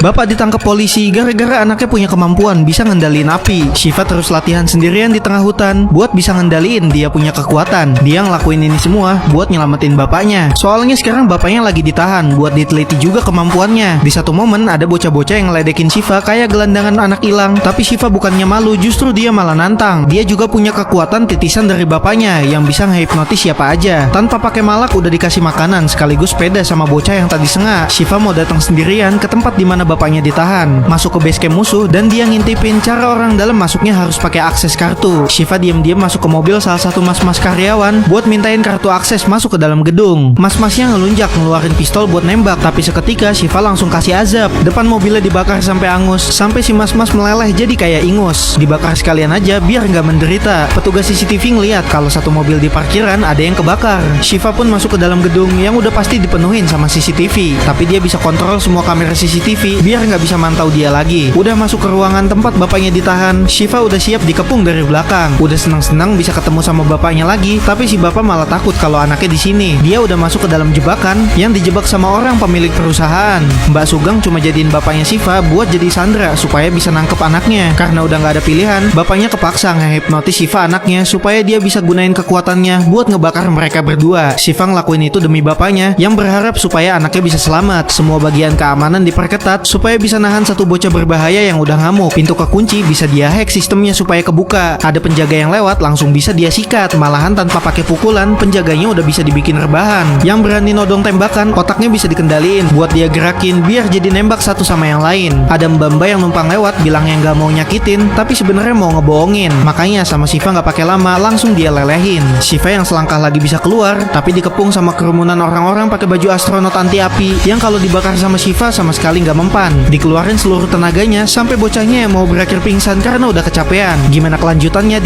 Bapak ditangkap polisi gara-gara anaknya punya kemampuan bisa ngendaliin api. Shiva terus latihan sendirian di tengah hutan buat bisa ngendaliin dia punya kekuatan. Dia ngelakuin ini semua buat nyelamatin bapaknya. Soalnya sekarang bapaknya lagi ditahan buat diteliti juga kemampuannya. Di satu momen ada bocah-bocah yang ngeledekin Shiva kayak gelandangan anak hilang. Tapi Shiva bukannya malu, justru dia malah nantang. Dia juga punya kekuatan titisan dari bapaknya yang bisa ngehipnotis siapa aja. Tanpa pakai malak udah dikasih makanan sekaligus sepeda sama bocah yang tadi sengak. Shiva mau datang sendirian ke tempat dimana bapaknya ditahan, masuk ke base camp musuh, dan dia ngintipin cara orang dalam masuknya harus pakai akses kartu. Shiva diam-diam masuk ke mobil salah satu mas-mas karyawan buat mintain kartu akses masuk ke dalam gedung. Mas-masnya ngelunjak ngeluarin pistol buat nembak, tapi seketika Shiva langsung kasih azab. Depan mobilnya dibakar sampai angus, sampai si mas-mas meleleh jadi kayak ingus. Dibakar sekalian aja biar nggak menderita. Petugas CCTV ngeliat kalau satu mobil di parkiran ada yang kebakar. Shiva pun masuk ke dalam gedung yang udah pasti dipenuhin sama CCTV, tapi dia bisa kontrol semua kamera CCTV biar nggak bisa mantau dia lagi. Udah masuk ke ruangan tempat bapaknya ditahan, Shiva udah siap dikepung dari belakang. Udah senang-senang bisa ketemu sama bapaknya lagi, tapi si bapak malah takut kalau anaknya di sini. Dia udah masuk ke dalam jebakan yang dijebak sama orang pemilik perusahaan. Mbak Sugeng cuma jadiin bapaknya Shiva buat jadi sandera supaya bisa nangkep anaknya. Karena udah nggak ada pilihan, bapaknya kepaksa ngehipnotis Shiva anaknya supaya dia bisa gunain kekuatannya buat ngebakar mereka berdua. Shiva ngelakuin itu demi bapaknya yang berharap supaya anaknya bisa selamat. Semua bagian keamanan diperketat supaya bisa nahan satu bocah berbahaya yang udah ngamuk. Pintu kekunci bisa dia hack sistemnya supaya kebuka. Ada penjaga yang lewat langsung bisa dia sikat. Malahan tanpa pakai pukulan, penjaganya udah bisa dibikin rebahan. Yang berani nodong tembakan, otaknya bisa dikendaliin buat dia gerakin biar jadi nembak satu sama yang lain. Ada mbak-mbak yang numpang lewat bilang yang gak mau nyakitin, tapi sebenarnya mau ngebohongin. Makanya sama Shiva gak pakai lama, langsung dia lelehin. Shiva yang selangkah lagi bisa keluar, tapi dikepung sama kerumunan orang-orang pakai baju astronot anti api yang kalau dibakar sama Shiva sama sekali nggak mempan. Dikeluarin seluruh tenaganya sampai bocahnya yang mau berakhir pingsan karena udah kecapean. Gimana kelanjutannya?